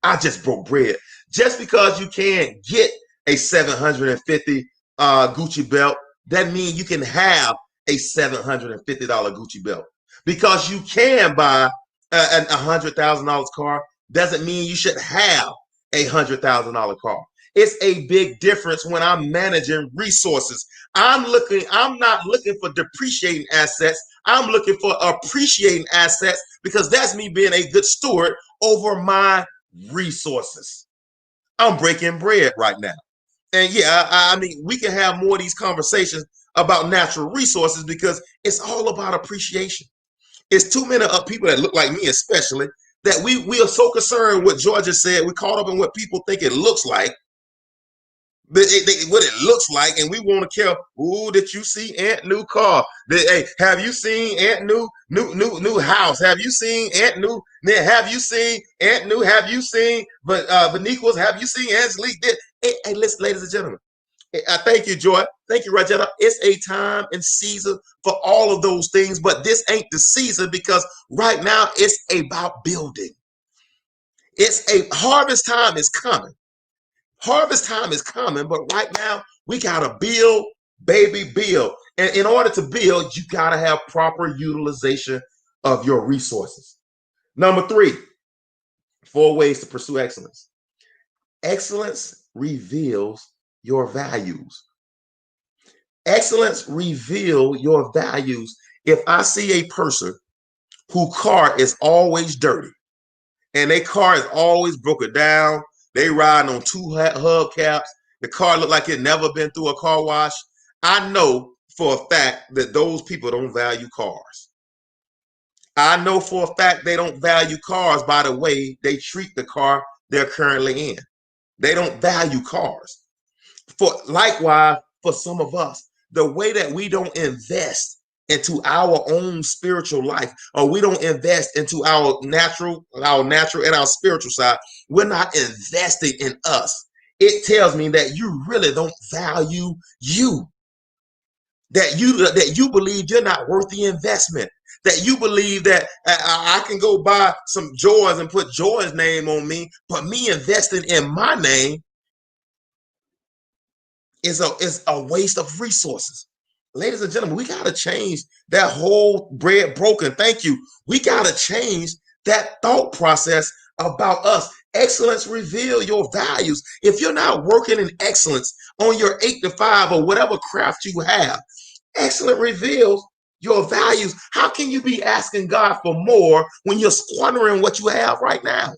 Speaker 2: I just broke bread. Just because you can't get a $750 Gucci belt doesn't mean you can have a $750 Gucci belt. Because you can buy a $100,000 car doesn't mean you should have a $100,000 car. It's a big difference when I'm managing resources. I'm not looking for depreciating assets. I'm looking for appreciating assets, because that's me being a good steward over my resources. I'm breaking bread right now. And yeah, I mean, we can have more of these conversations about natural resources because it's all about appreciation. It's too many people that look like me, especially, that we are so concerned with what Georgia said. We're caught up in what people think it looks like, what it looks like, and we want to care. Ooh, did you see Aunt new car? Hey, have you seen Aunt new house? Have you seen Aunt new? Have you seen Aunt new? Have you seen Vaniquas? Have you seen Angelique? Hey, listen, ladies and gentlemen, I thank you, Joy. Thank you, Rajetta. It's a time and season for all of those things, but this ain't the season because right now it's about building. It's a harvest time is coming. Harvest time is coming, but right now we gotta build, baby, build. And in order to build, you gotta have proper utilization of your resources. Number 3, 4 ways to pursue excellence. Excellence reveals your values. Excellence reveal your values. If I see a person whose car is always dirty and their car is always broken down, they riding on 2 hubcaps, the car look like it never been through a car wash, I know for a fact that those people don't value cars. I know for a fact they don't value cars by the way they treat the car they're currently in. They don't value cars. For likewise, for some of us, the way that we don't invest into our own spiritual life, or we don't invest into our natural and our spiritual side, we're not investing in us. It tells me that you really don't value you. That you believe you're not worth the investment. That you believe that I can go buy some Joy's and put Joy's name on me, but me investing in my name is a waste of resources. Ladies and gentlemen, we got to change that whole bread broken. Thank you. We got to change that thought process about us. Excellence reveal your values. If you're not working in excellence on your 8 to 5 or whatever craft you have, excellence reveals your values. How can you be asking God for more when you're squandering what you have right now?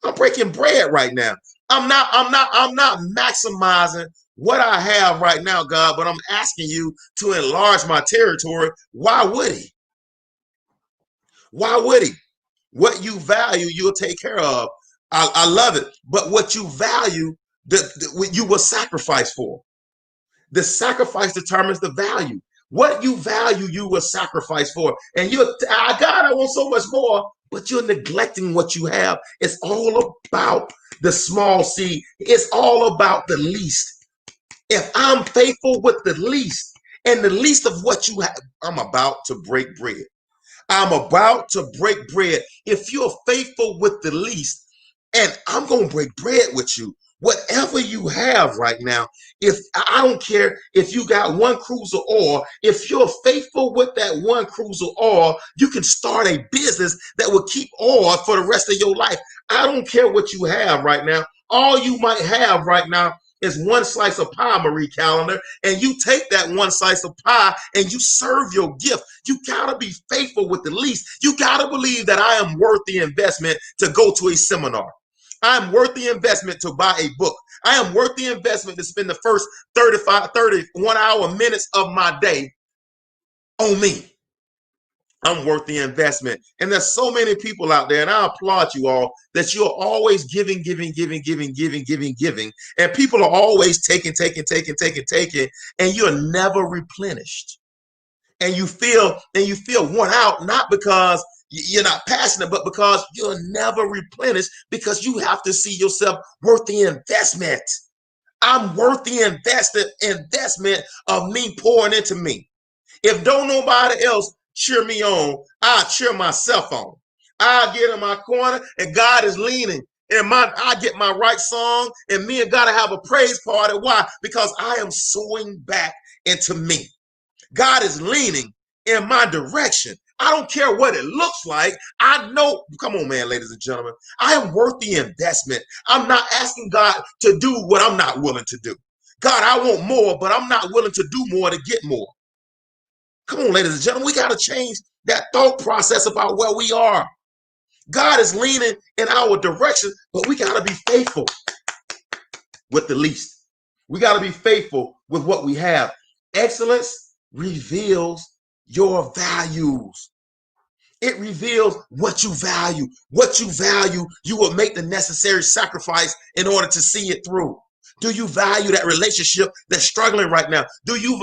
Speaker 2: I'm breaking bread right now. I'm not maximizing what I have right now, God, but I'm asking you to enlarge my territory. Why would he? Why would he? What you value, you'll take care of. I love it. But what you value, you will sacrifice for. The sacrifice determines the value. What you value, you will sacrifice for. And God, I want so much more, but you're neglecting what you have. It's all about the small seed. It's all about the least. If I'm faithful with the least and the least of what you have, I'm about to break bread. I'm about to break bread. If you're faithful with the least, and I'm going to break bread with you, whatever you have right now, if I don't care if you got 1 cruise of oil, if you're faithful with that 1 cruise of oil, you can start a business that will keep oil for the rest of your life. I don't care what you have right now. All you might have right now is 1 slice of pie, Marie Calendar, and you take that 1 slice of pie and you serve your gift. You gotta be faithful with the least. You gotta believe that I am worth the investment to go to a seminar. I'm worth the investment to buy a book. I am worth the investment to spend the first 31 hour minutes of my day on me. I'm worth the investment. And there's so many people out there, and I applaud you all, that you're always giving. And people are always taking, and you're never replenished. And you feel worn out, not because you're not passionate, but because you're never replenished, because you have to see yourself worth the investment. I'm worth the investment of me pouring into me. If don't nobody else cheer me on, I'll cheer myself on. I'll get in my corner and God is leaning. And I get my right song and me and God have a praise party. Why? Because I am sowing back into me. God is leaning in my direction. I don't care what it looks like. I know, come on, man, ladies and gentlemen, I am worth the investment. I'm not asking God to do what I'm not willing to do. God, I want more, but I'm not willing to do more to get more. Come on, ladies and gentlemen, we got to change that thought process about where we are. God is leaning in our direction, but we got to be faithful with the least. We got to be faithful with what we have. Excellence reveals your values. It reveals what you value. What you value, you will make the necessary sacrifice in order to see it through. Do you value that relationship that's struggling right now? Do you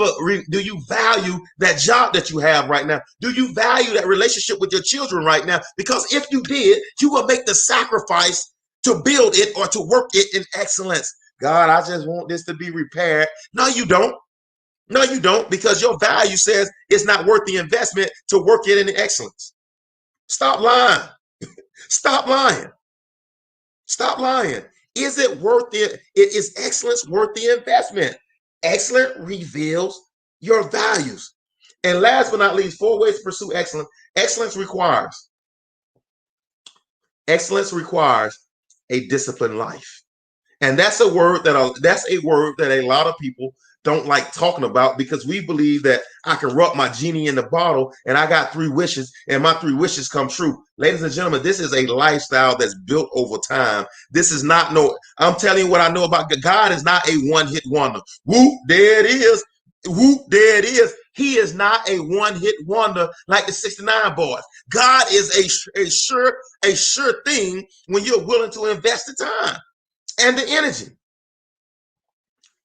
Speaker 2: value that job that you have right now? Do you value that relationship with your children right now? Because if you did, you will make the sacrifice to build it or to work it in excellence. God, I just want this to be repaired. No, you don't. No, you don't, because your value says it's not worth the investment to work it in excellence. Stop lying. Stop lying. Stop lying. Is it worth it? Is excellence worth the investment? Excellence reveals your values. And last but not least, 4 ways to pursue excellence. Excellence requires a disciplined life. And that's a word that a lot of people don't like talking about, because we believe that I can rub my genie in the bottle and I got 3 wishes and my 3 wishes come true. Ladies and gentlemen, this is a lifestyle that's built over time. This is not I'm telling you what I know about God. God is not a one-hit wonder. Whoop, there it is. Whoop, there it is. He is not a one-hit wonder like the 69 boys. God is a sure thing when you're willing to invest the time and the energy.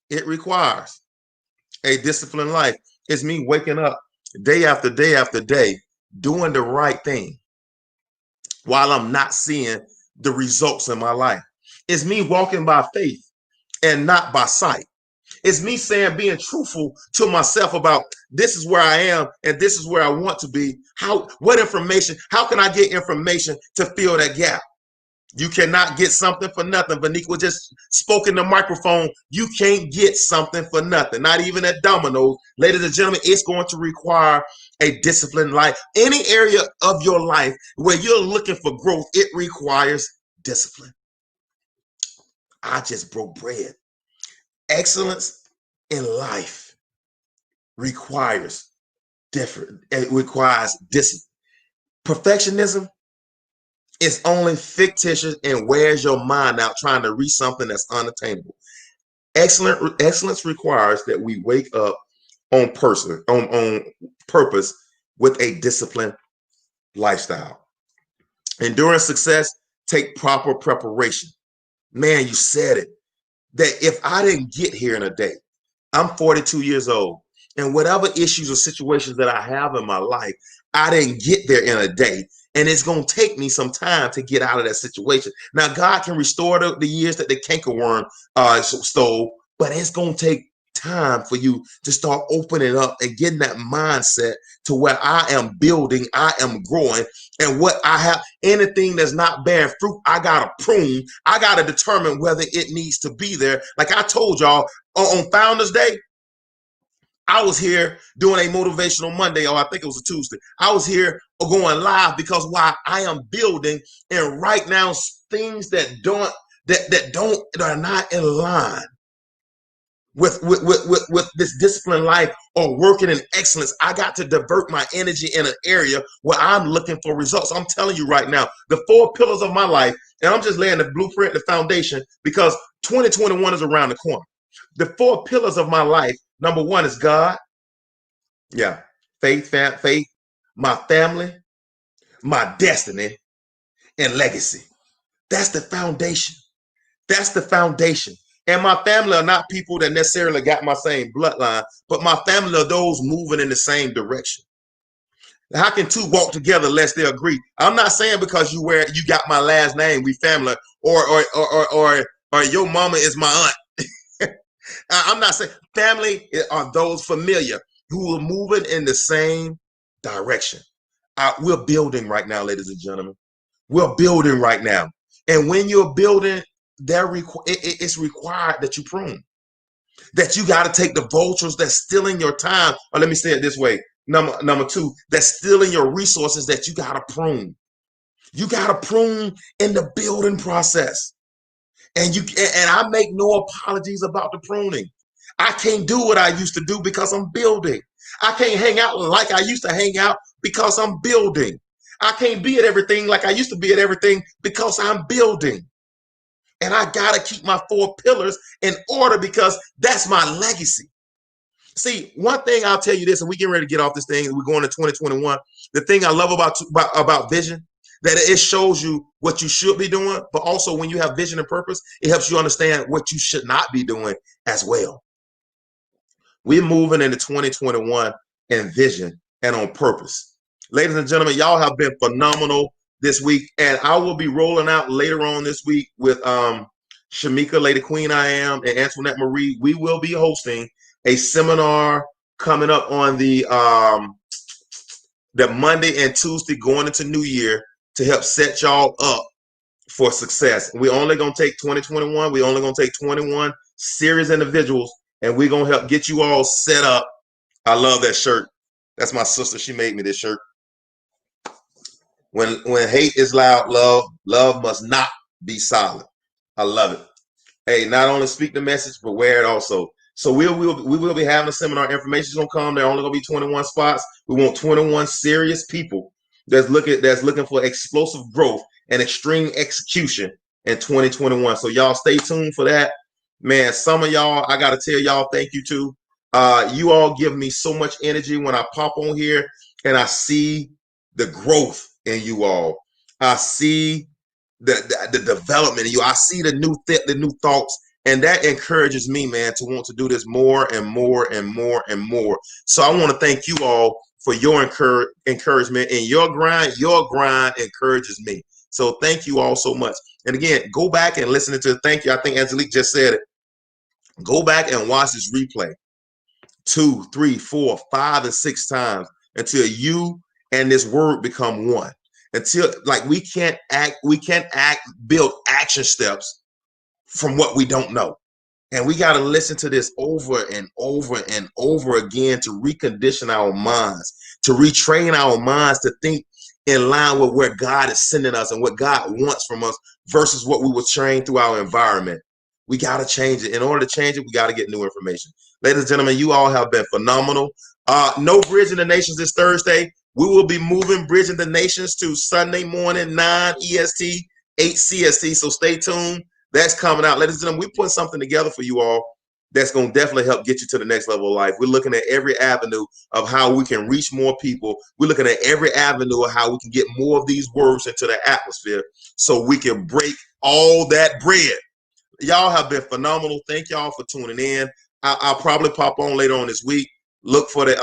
Speaker 2: It requires a disciplined life. It's me waking up day after day after day, doing the right thing while I'm not seeing the results in my life. It's me walking by faith and not by sight. It's me being truthful to myself about this is where I am and this is where I want to be. How can I get information to fill that gap? You cannot get something for nothing. Vaniqua just spoke in the microphone. You can't get something for nothing, not even at Domino's. Ladies and gentlemen, it's going to require a disciplined life. Any area of your life where you're looking for growth, it requires discipline. I just broke bread. Excellence in life requires discipline. Perfectionism is only fictitious and wears your mind out trying to reach something that's unattainable. Excellence requires that we wake up on purpose with a disciplined lifestyle. Enduring success take proper preparation. Man, you said it. That if I didn't get here in a day, I'm 42 years old, and whatever issues or situations that I have in my life, I didn't get there in a day. And it's going to take me some time to get out of that situation. Now, God can restore the years that the cankerworm stole, but it's going to take time for you to start opening up and getting that mindset to where I am building, I am growing, and what I have, anything that's not bearing fruit, I got to prune. I got to determine whether it needs to be there. Like I told y'all on Founders Day, I was here doing a Motivational Monday, or I think it was a Tuesday. I was here going live because why? I am building, and right now things that are not in line with this disciplined life or working in excellence. I got to divert my energy in an area where I'm looking for results. I'm telling you right now, the 4 pillars of my life, and I'm just laying the blueprint, the foundation, because 2021 is around the corner. The 4 pillars of my life. Number 1 is God. Yeah. Faith, my family, my destiny, and legacy. That's the foundation. That's the foundation. And my family are not people that necessarily got my same bloodline, but my family are those moving in the same direction. How can 2 walk together unless they agree? I'm not saying because you got my last name, we family, or your mama is my aunt. I'm not saying family are those familiar who are moving in the same direction. We're building right now, ladies and gentlemen. We're building right now. And when you're building, it's required that you prune. That you got to take the vultures that's stealing your time. Or let me say it this way. Number 2, that's stealing your resources that you got to prune. You got to prune in the building process. And I make no apologies about the pruning. I can't do what I used to do because I'm building. I can't hang out like I used to hang out because I'm building. I can't be at everything like I used to be at everything because I'm building. And I got to keep my 4 pillars in order because that's my legacy. See, one thing I'll tell you this, and we getting ready to get off this thing, and we're going to 2021. The thing I love about vision, that it shows you what you should be doing, but also when you have vision and purpose, it helps you understand what you should not be doing as well. We're moving into 2021 in vision and on purpose. Ladies and gentlemen, y'all have been phenomenal this week, and I will be rolling out later on this week with Shamika, Lady Queen I Am, and Antoinette Marie, we will be hosting a seminar coming up on the Monday and Tuesday going into New Year to help set y'all up for success. We're only going to take 2021. We're only going to take 21 serious individuals, and we're going to help get you all set up. I love that shirt. That's my sister. She made me this shirt. When hate is loud, love must not be silent. I love it. Hey, not only speak the message, but wear it also. So we will be having a seminar. Information's gonna come. There are only gonna be 21 spots. We want 21 serious people that's looking for explosive growth and extreme execution in 2021. So y'all stay tuned for that. Man, some of y'all, I gotta tell y'all thank you too. You all give me so much energy when I pop on here and I see the growth in you all. I see the development in you. I see the new thoughts, and that encourages me, man, to want to do this more and more and more and more. So I want to thank you all for your encouragement and your grind. Your grind encourages me. So thank you all so much. And again, go back and listen to thank you. I think Angelique just said it. Go back and watch this replay 2, 3, 4, 5, and 6 times until you and this word become one. Until like we can't build action steps from what we don't know. And we got to listen to this over and over and over again to recondition our minds, to retrain our minds to think in line with where God is sending us and what God wants from us versus what we were trained through our environment. We got to change it. In order to change it, we got to get new information. Ladies and gentlemen, you all have been phenomenal. No Bridging the Nations this Thursday. We will be moving Bridging the Nations to Sunday morning, 9 EST, 8 CST. So stay tuned. That's coming out. Ladies and gentlemen, we put something together for you all that's going to definitely help get you to the next level of life. We're looking at every avenue of how we can reach more people. We're looking at every avenue of how we can get more of these words into the atmosphere so we can break all that bread. Y'all have been phenomenal. Thank y'all for tuning in. I'll probably pop on later on this week. Look for the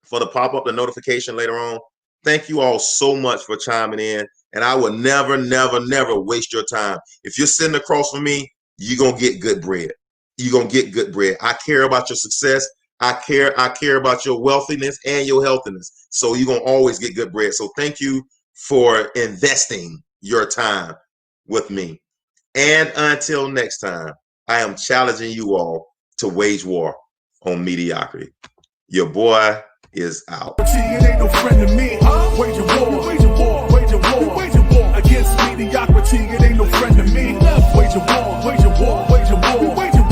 Speaker 2: pop-up, the notification later on. Thank you all so much for chiming in. And I will never, never, never waste your time. If you're sitting across from me, you're going to get good bread. You're going to get good bread. I care about your success. I care about your wealthiness and your healthiness. So you're going to always get good bread. So thank you for investing your time with me. And until next time, I am challenging you all to wage war on mediocrity. Your boy is out.
Speaker 1: It ain't no friend to me. Wage a war, wage a war, wage a war.